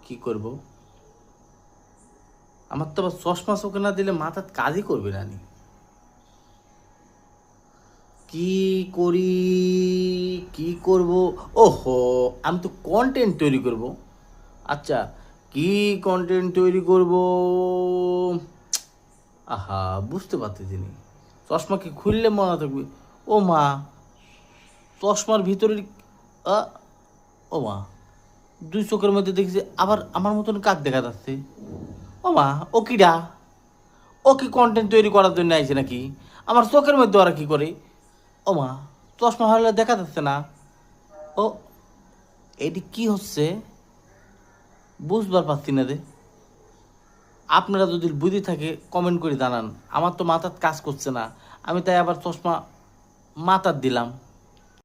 কি করব? আমার তো আবার চশমা চোখে না দিলে মাথার কাজই করবে না নি। কি করি, কি করব? ওহো, আমি তো কন্টেন্ট তৈরি করব। আচ্ছা, কি কন্টেন্ট তৈরি করব? আহা, বুঝতে পারতেছি নি। চশমা কি খুললে মনে থাকবে? ও মা, চশমার ভিতরে আ, ও মা, দুই চোখের মধ্যে দেখছি আবার আমার মতন কাক দেখা যাচ্ছে। ও মা, ও কিডা? ও কি কন্টেন্ট তৈরি করার জন্য আইছে নাকি? আমার চোখের মধ্যে ওরা কি করে? ও মা, চশমা হলে দেখা যাচ্ছে না। ও, এটি কি হচ্ছে বুঝবার পারছি না রে। আপনারা যদি বুদ্ধি থাকে কমেন্ট করে জানান। আমার তো মাথার কাজ করছে না, আমি তাই আবার চশমা মাথার দিলাম।